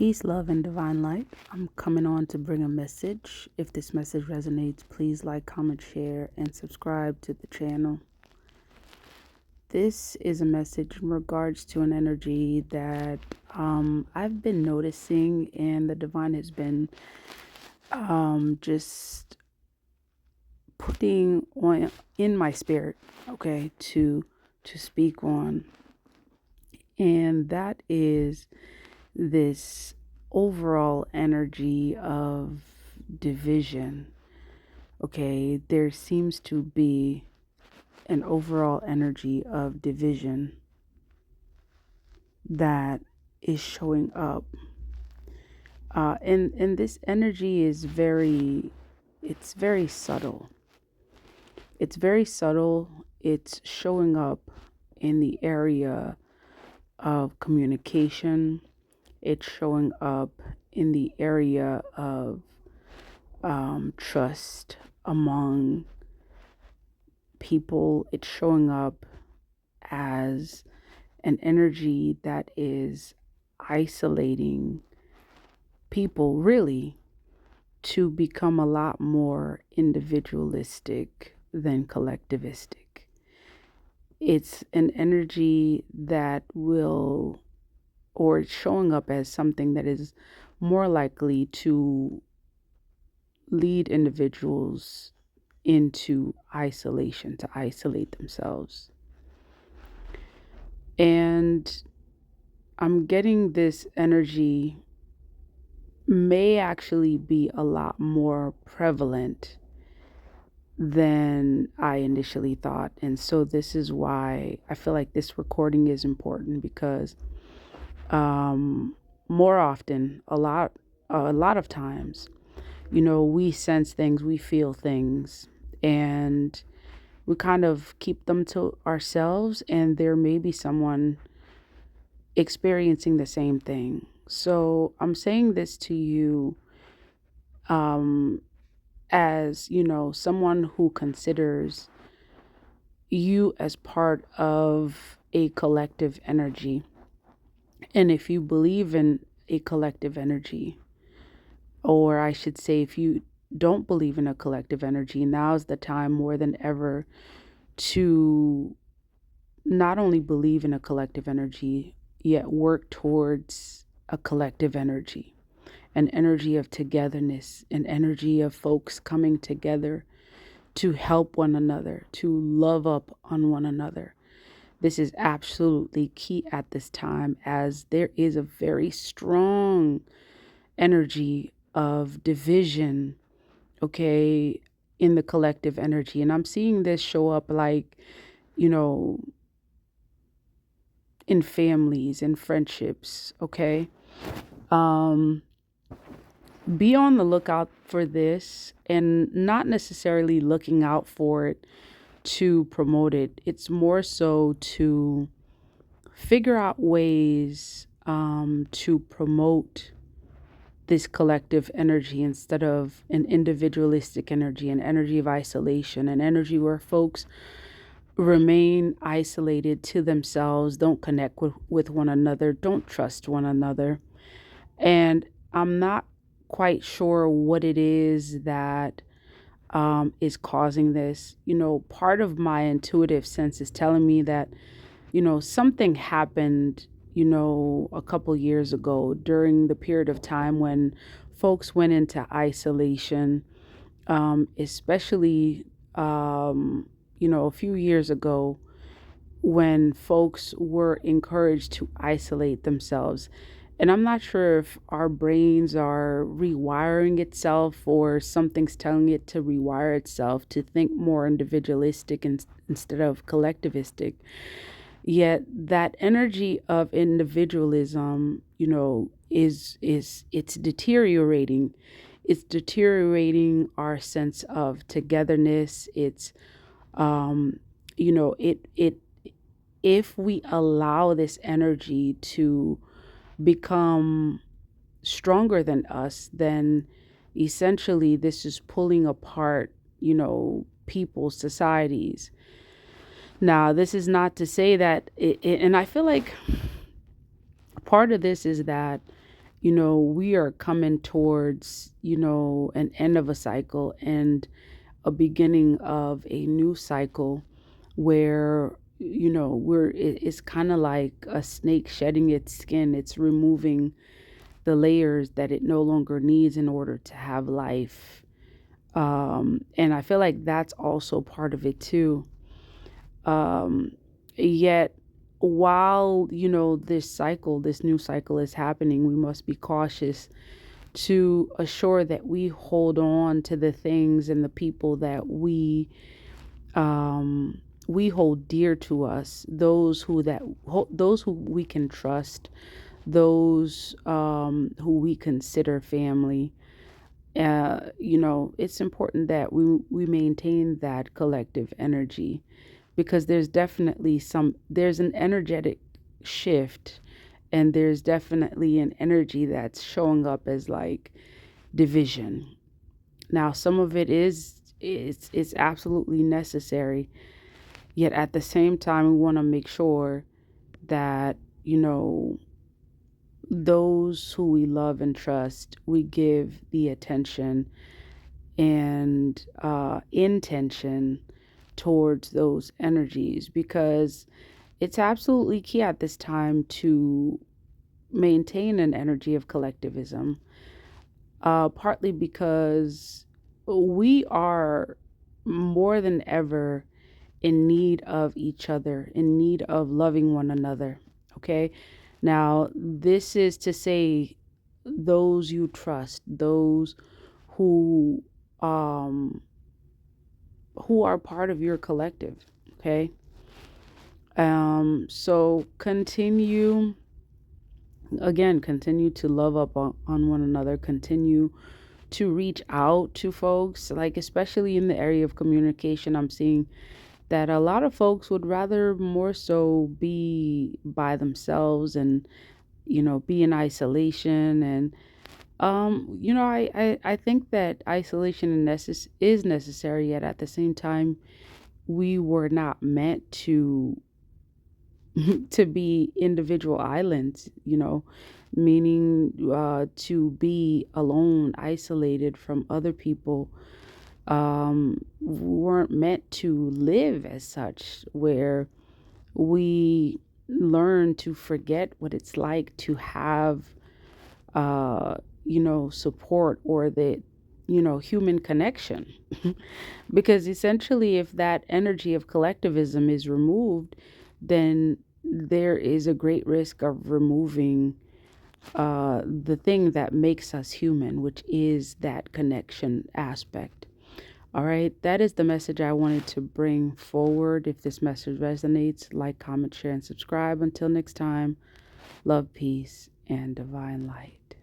Peace, love, and divine light. I'm coming on to bring a message. If this message resonates, please like, comment, share, and subscribe to the channel. This is a message in regards to an energy that I've been noticing, and the divine has been just putting on in my spirit, okay, to speak on, and that is this overall energy of division. Okay, there seems to be an overall energy of division that is showing up. And this energy is it's very subtle. It's very subtle. It's showing up in the area of communication. It's showing up in the area of trust among people. It's showing up as an energy that is isolating people, really, to become a lot more individualistic than collectivistic. It's an energy that will, or it's showing up as something that is more likely to lead individuals into isolation, to isolate themselves. And I'm getting this energy may actually be a lot more prevalent than I initially thought. And so this is why I feel like this recording is important, because more often, a lot of times, we sense things, we feel things, and we kind of keep them to ourselves, and there may be someone experiencing the same thing. So I'm saying this to you as, someone who considers you as part of a collective energy. And if you believe in a collective energy, or I should say, if you don't believe in a collective energy, now's the time more than ever to not only believe in a collective energy, yet work towards a collective energy, an energy of togetherness, an energy of folks coming together to help one another, to love up on one another. This is absolutely key at this time, as there is a very strong energy of division, okay, in the collective energy. And I'm seeing this show up like, in families and friendships, okay? Be on the lookout for this, and not necessarily looking out for it to promote it. It's more so to figure out ways to promote this collective energy instead of an individualistic energy, an energy of isolation, an energy where folks remain isolated to themselves, don't connect with one another, don't trust one another. And I'm not quite sure what it is that is causing this. Part of my intuitive sense is telling me that, something happened, a couple years ago during the period of time when folks went into isolation, especially, a few years ago, when folks were encouraged to isolate themselves. And I'm not sure if our brains are rewiring itself, or something's telling it to rewire itself to think more individualistic instead of collectivistic. Yet that energy of individualism, is it's deteriorating. It's deteriorating our sense of togetherness. It's it if we allow this energy to become stronger than us, then essentially this is pulling apart, people's societies. Now, this is not to say that, and I feel like part of this is that we are coming towards, an end of a cycle and a beginning of a new cycle where, it's kind of like a snake shedding its skin. It's removing the layers that it no longer needs in order to have life. And I feel like that's also part of it too. Yet, while, this new cycle is happening, we must be cautious to assure that we hold on to the things and the people that we hold dear to us, those who we can trust, those who we consider family. It's important that we maintain that collective energy, because there's an energetic shift, and there's definitely an energy that's showing up as like division. Now, some of it it's absolutely necessary, yet at the same time we want to make sure that, those who we love and trust, we give the attention and intention towards those energies, because it's absolutely key at this time to maintain an energy of collectivism, partly because we are more than ever in need of each other, in need of loving one another. Okay. Now, this is to say, those you trust, those who um who are part of your collective. Okay. So continue to love up on one another, continue to reach out to folks, like especially in the area of communication. I'm seeing that a lot of folks would rather more so be by themselves and, be in isolation. And I think that isolation is necessary, yet at the same time we were not meant to to be individual islands, meaning to be alone, isolated from other people. Weren't meant to live as such, where we learn to forget what it's like to have, support, or the, human connection. Because essentially, if that energy of collectivism is removed, then there is a great risk of removing the thing that makes us human, which is that connection aspect. All right, that is the message I wanted to bring forward. If this message resonates, like, comment, share, and subscribe. Until next time, love, peace, and divine light.